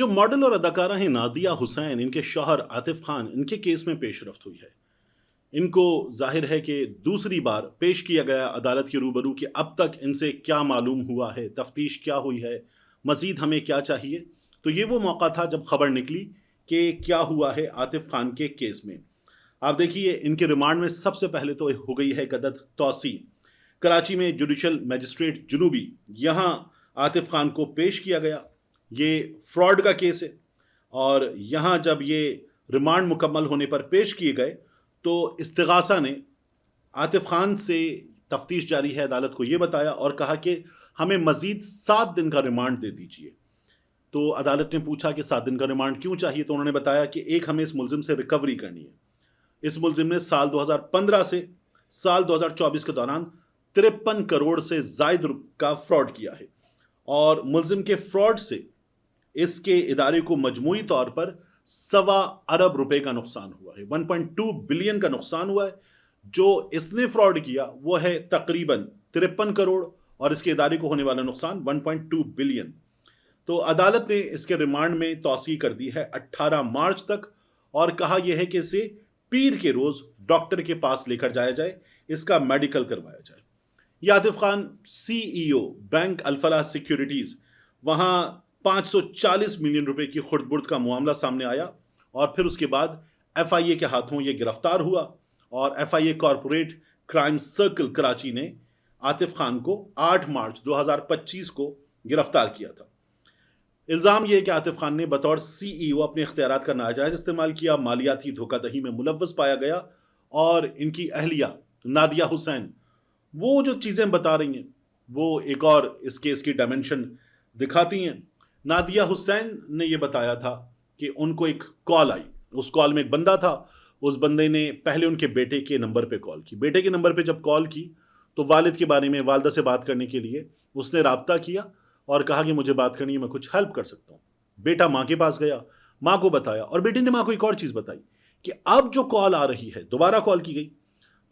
جو मॉडल और अदाकारा हैं नादिया हुसैन, इनके शौहर आतिफ खान, इनके केस में पेशरफ्त हुई है। इनको ज़ाहिर है कि दूसरी बार पेश किया गया अदालत के रूबरू कि अब तक इनसे क्या मालूम हुआ है, तफ्तीश क्या हुई है, मज़ीद हमें क्या चाहिए। तो ये वो मौका था जब खबर निकली कि क्या हुआ है आतिफ खान के केस में। आप देखिए, इनके रिमांड में सबसे पहले तो हो गई है एक अदद तौसी। कराची में जुडिशल मजिस्ट्रेट जुनूबी, यहाँ आतिफ खान को पेश किया गया। ये फ्रॉड का केस है और यहाँ जब ये रिमांड मुकम्मल होने पर पेश किए गए तो इस्तिगासा ने आतिफ खान से तफ्तीश जारी है अदालत को ये बताया और कहा कि हमें मज़ीद 7 दिन का रिमांड दे दीजिए। तो अदालत ने पूछा कि 7 दिन का रिमांड क्यों चाहिए, तो उन्होंने बताया कि एक, हमें इस मुलजिम से रिकवरी करनी है। इस मुलजिम ने साल 2015 से साल 2024 के दौरान 53 करोड़ से जायद का फ्रॉड किया है और मुलजिम के फ्रॉड से इसके इदारे को मजमूई तौर पर 1.25 अरब रुपए का नुकसान हुआ है। 1.2 बिलियन का नुकसान हुआ है। जो इसने फ्रॉड किया वो है तकरीबन 53 करोड़ और इसके इदारे को होने वाला नुकसान 1.2 बिलियन। तो अदालत ने इसके रिमांड में तौसी कर दी है 18 मार्च तक और कहा यह है कि इसे पीर के रोज डॉक्टर के पास लेकर जाया जाए, इसका मेडिकल करवाया जाए। यह Atif Khan CEO bank Al Falah securities, वहां 540 मिलियन रुपए की खुर्द-बुर्द का मामला सामने आया और फिर उसके बाद FIA के हाथों ये गिरफ्तार हुआ और FIA corporate crime circle Karachi ने आतिफ खान को 8 मार्च 2025 को गिरफ्तार किया था। इल्ज़ाम यह है कि आतिफ खान ने बतौर CEO अपने इख्तियारात का नाजायज़ इस्तेमाल किया, मालियाती धोखाधड़ी में मुलव्वस पाया गया और इनकी अहलिया नादिया हुसैन वो जो चीज़ें बता रही हैं वो एक और इस केस की डायमेंशन दिखाती हैं। नादिया हुसैन ने यह बताया था कि उनको एक कॉल आई, उस कॉल में एक बंदा था, उस बंदे ने पहले उनके बेटे के नंबर पे कॉल की। बेटे के नंबर पे जब कॉल की तो वालिद के बारे में, वालदा से बात करने के लिए उसने राब्ता किया और कहा कि मुझे बात करनी है, मैं कुछ हेल्प कर सकता हूँ। बेटा माँ के पास गया, माँ को बताया और बेटे ने माँ को एक और चीज़ बताई कि अब जो कॉल आ रही है, दोबारा कॉल की गई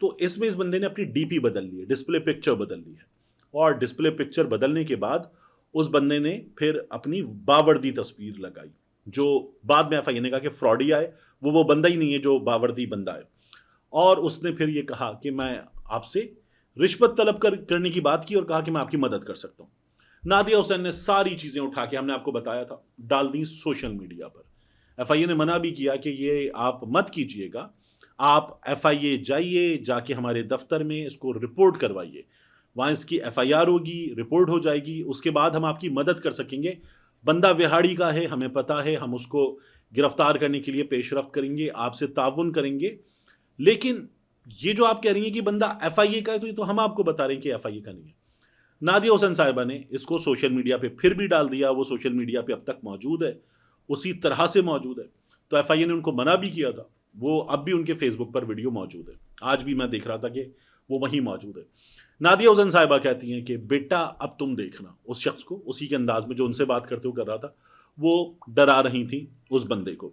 तो इसमें इस बंदे ने अपनी DP बदल ली है, डिस्प्ले पिक्चर बदल ली है और डिस्प्ले पिक्चर बदलने के बाद उस बंदे ने फिर अपनी बावर्दी तस्वीर लगाई, जो बाद में FIA ने कहा कि फ्रॉडी आए, वो बंदा ही नहीं है जो बावर्दी बंदा है। और उसने फिर ये कहा कि मैं आपसे रिश्वत तलब करने की बात की और कहा कि मैं आपकी मदद कर सकता हूँ। नादिया हुसैन ने सारी चीज़ें उठा के, हमने आपको बताया था, डाल दी सोशल मीडिया पर। FIA ने मना भी किया कि ये आप मत कीजिएगा, आप FIA जाइए, जाके हमारे दफ्तर में इसको रिपोर्ट करवाइए, वहाँ इसकी FIR होगी, रिपोर्ट हो जाएगी, उसके बाद हम आपकी मदद कर सकेंगे। बंदा विहाड़ी का है, हमें पता है, हम उसको गिरफ्तार करने के लिए पेशरफ्त करेंगे, आपसे ताउन करेंगे। लेकिन ये जो आप कह रही हैं कि बंदा FIA का है, तो ये तो हम आपको बता रहे हैं कि FIA का नहीं है। नादिया हुसैन साहिबा ने इसको सोशल मीडिया पे फिर भी डाल दिया, वो सोशल मीडिया पे अब तक मौजूद है, उसी तरह से मौजूद है। तो FIA ने उनको मना भी किया था, वो अब भी उनके फेसबुक पर वीडियो मौजूद है, आज भी मैं देख रहा था कि वो वहीं मौजूद है। नादिया हुसैन साहिबा कहती हैं कि बेटा अब तुम देखना, उस शख्स को उसी के अंदाज में जो उनसे बात करते हुए कर रहा था, वो डरा रही थी उस बंदे को।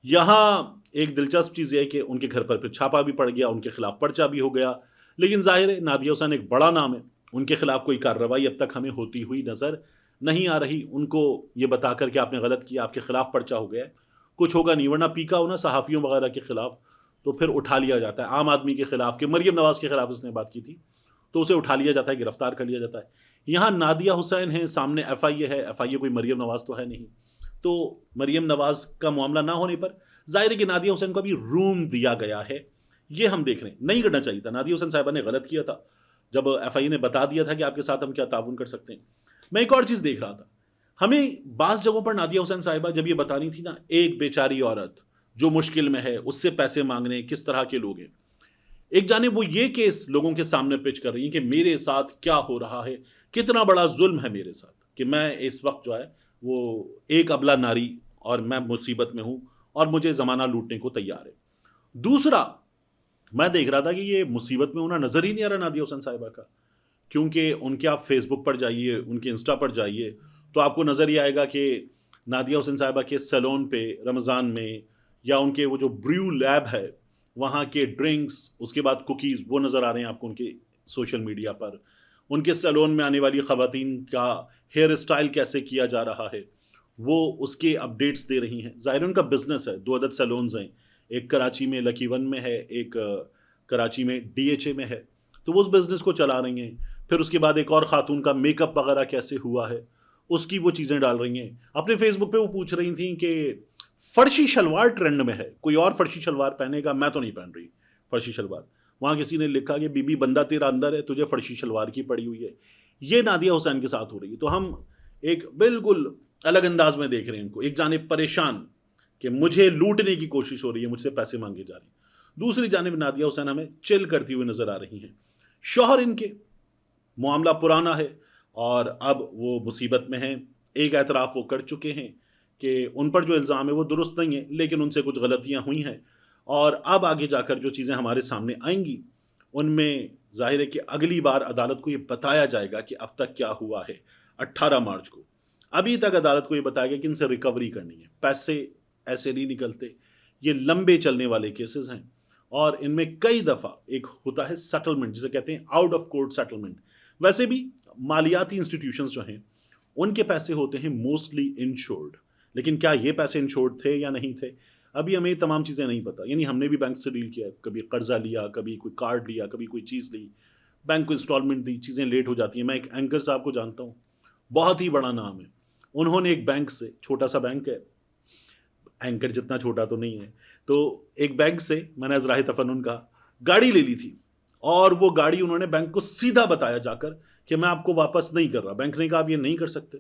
यहाँ एक दिलचस्प चीज़ है कि उनके घर पर फिर छापा भी पड़ गया, उनके खिलाफ पर्चा भी हो गया। लेकिन जाहिर है नादिया हुसैन एक बड़ा नाम है, उनके खिलाफ कोई कार्रवाई अब तक हमें होती हुई नज़र नहीं आ रही। उनको ये बताकर कि आपने गलत किया, आपके खिलाफ पर्चा हो गया है, कुछ होगा नहीं, वरना पीका हो ना सहाफ़ियों वगैरह के खिलाफ तो फिर उठा लिया जाता है। आम आदमी के खिलाफ, कि मरियम नवाज़ के खिलाफ इसने बात की थी, तो उसे उठा लिया जाता है, गिरफ्तार कर लिया जाता है। यहाँ नादिया हुसैन है, सामने FIA है, FIA कोई मरियम नवाज़ तो है नहीं, तो मरियम नवाज़ का मामला ना होने पर जाहिर है कि नादिया हुसैन को अभी रूम दिया गया है। ये हम देख रहे हैं, नहीं करना चाहिए था। नादिया हुसैन साहिबा ने गलत किया था जब FIA ने बता दिया था कि आपके साथ हम क्या ताउन कर सकते हैं। मैं एक और चीज़ देख रहा था, हमें बाज़ जगहों पर नादिया हुसैन साहिबा जब ये बतानी थी ना, एक बेचारी औरत जो मुश्किल में है, उससे पैसे मांगने किस तरह के लोग हैं, एक जाने वो ये केस लोगों के सामने पिच कर रही हैं कि मेरे साथ क्या हो रहा है, कितना बड़ा जुल्म है मेरे साथ, कि मैं इस वक्त जो है वो एक अबला नारी और मैं मुसीबत में हूँ और मुझे ज़माना लूटने को तैयार है। दूसरा, मैं देख रहा था कि ये मुसीबत में होना नज़र ही नहीं आ रहा नादिया हुसैन साहिबा का, क्योंकि उनके आप फेसबुक पर जाइए, उनके इंस्टा पर जाइए, तो आपको नज़र ही आएगा कि नादिया हुसैन साहिबा के सैलून पे रमज़ान में, या उनके वो जो ब्रू लैब है वहाँ के ड्रिंक्स, उसके बाद कुकीज़, वो नज़र आ रहे हैं आपको उनके सोशल मीडिया पर। उनके सैलून में आने वाली ख़वातीन का हेयर स्टाइल कैसे किया जा रहा है, وہ اس کے اپڈیٹس دے رہی ہیں. ظاہر ان کا بزنس ہے, 2 عدد سیلونز ہیں, ایک کراچی میں لکی ون میں ہے, ایک کراچی میں ڈی ایچ اے میں ہے, تو وہ اس بزنس کو چلا رہی ہیں. پھر اس کے بعد ایک اور خاتون کا میک اپ وغیرہ کیسے ہوا ہے اس کی وہ چیزیں ڈال رہی ہیں. اپنے فیس بک پہ وہ پوچھ رہی تھیں کہ فرشی شلوار ٹرینڈ میں ہے, کوئی اور فرشی شلوار پہنے گا, میں تو نہیں پہن رہی فرشی شلوار. وہاں کسی نے لکھا کہ بی بی بندہ تیرا اندر ہے, تجھے فرشی شلوار کی پڑی ہوئی ہے. یہ نادیہ حسین کے ساتھ ہو رہی ہے. تو ہم ایک بالکل الگ انداز میں دیکھ رہے ہیں ان کو. ایک جانب پریشان کہ مجھے لوٹنے کی کوشش ہو رہی ہے, مجھ سے پیسے مانگے جا رہے ہیں, دوسری جانب نادیہ حسین ہمیں چل کرتی ہوئی نظر آ رہی ہیں. شوہر ان کے معاملہ پرانا ہے اور اب وہ مصیبت میں ہیں. ایک اعتراف وہ کر چکے ہیں کہ ان پر جو الزام ہے وہ درست نہیں ہے, لیکن ان سے کچھ غلطیاں ہوئی ہیں, اور اب آگے جا کر جو چیزیں ہمارے سامنے آئیں گی ان میں ظاہر ہے کہ اگلی بار عدالت کو یہ بتایا جائے گا کہ اب تک کیا ہوا ہے. 18 مارچ کو ابھی تک عدالت کو یہ بتایا گیا کہ ان سے ریکوری کرنی ہے. پیسے ایسے نہیں نکلتے, یہ لمبے چلنے والے کیسز ہیں, اور ان میں کئی دفعہ ایک ہوتا ہے سیٹلمنٹ, جسے کہتے ہیں آؤٹ آف کورٹ سیٹلمنٹ. ویسے بھی مالیاتی انسٹیٹیوشنز جو ہیں ان کے پیسے ہوتے ہیں موسٹلی انشورڈ, لیکن کیا یہ پیسے انشورڈ تھے یا نہیں تھے, ابھی ہمیں تمام چیزیں نہیں پتہ. یعنی ہم نے بھی بینک سے ڈیل کیا, کبھی قرضہ لیا, کبھی کوئی کارڈ لیا, کبھی کوئی چیز لی, بینک کو انسٹالمنٹ دی, چیزیں لیٹ ہو جاتی ہیں. میں ایک اینکر صاحب کو جانتا ہوں, بہت ہی بڑا نام ہے. انہوں نے ایک بینک سے, چھوٹا سا بینک ہے, اینکر جتنا چھوٹا تو نہیں ہے, تو ایک بینک سے میں نے ازراہ تفنن کا گاڑی لے لی تھی, اور وہ گاڑی انہوں نے بینک کو سیدھا بتایا جا کر کہ میں آپ کو واپس نہیں کر رہا. بینک نے کہا آپ یہ نہیں کر سکتے.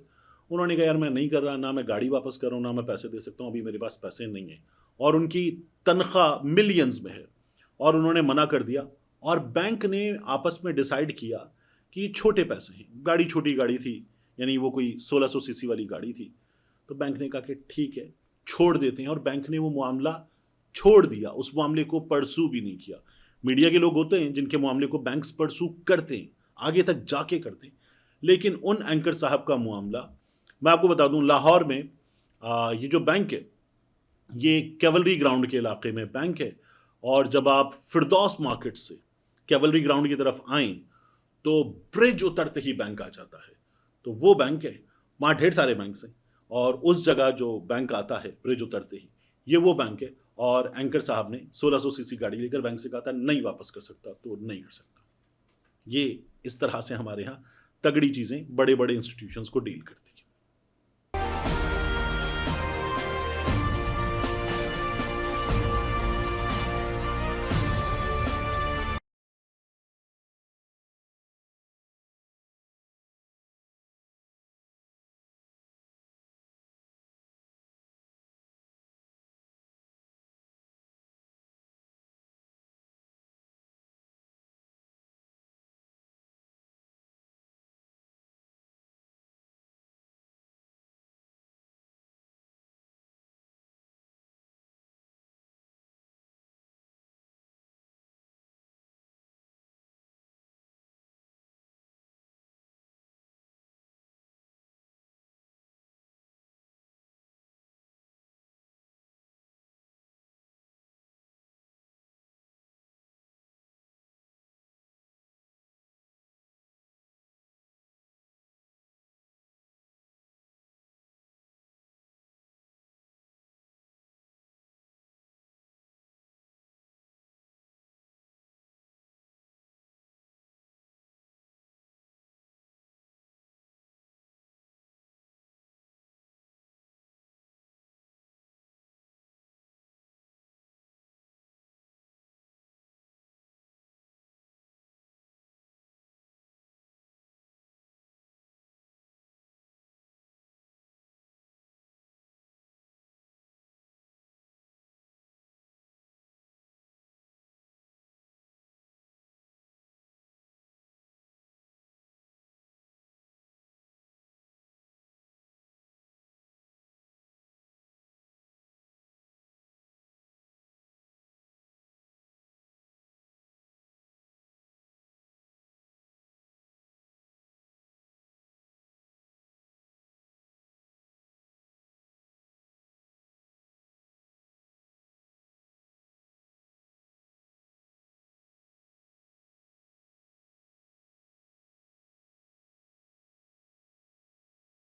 انہوں نے کہا یار میں نہیں کر رہا, نہ میں گاڑی واپس کر رہا ہوں, نہ میں پیسے دے سکتا ہوں, ابھی میرے پاس پیسے نہیں ہیں. اور ان کی تنخواہ ملینز میں ہے, اور انہوں نے منع کر دیا. اور بینک نے آپس میں ڈیسائیڈ کیا کہ یہ چھوٹے پیسے ہیں, گاڑی چھوٹی گاڑی تھی, یعنی وہ کوئی 1600 سی سی والی گاڑی تھی. تو بینک نے کہا کہ ٹھیک ہے چھوڑ دیتے ہیں, اور بینک نے وہ معاملہ چھوڑ دیا, اس معاملے کو پرسو بھی نہیں کیا. میڈیا کے لوگ ہوتے ہیں جن کے معاملے کو بینکس پرسو کرتے ہیں, آگے تک جا کے کرتے ہیں, لیکن ان اینکر صاحب کا معاملہ میں آپ کو بتا دوں, لاہور میں یہ جو بینک ہے یہ کیولری گراؤنڈ کے علاقے میں بینک ہے, اور جب آپ فردوس مارکیٹ سے کیولری گراؤنڈ کی طرف آئیں تو برج اترتے ہی بینک آ جاتا ہے. تو وہ بینک ہے, وہاں ڈھیر سارے بینکس ہیں, اور اس جگہ جو بینک آتا ہے برج اترتے ہی, یہ وہ بینک ہے. اور اینکر صاحب نے 1600 سی سی گاڑی لے کر بینک سے کہا تھا نہیں واپس کر سکتا, تو نہیں کر سکتا. یہ اس طرح سے ہمارے ہاں تگڑی چیزیں بڑے بڑے انسٹیٹیوشنز کو ڈیل کرتی.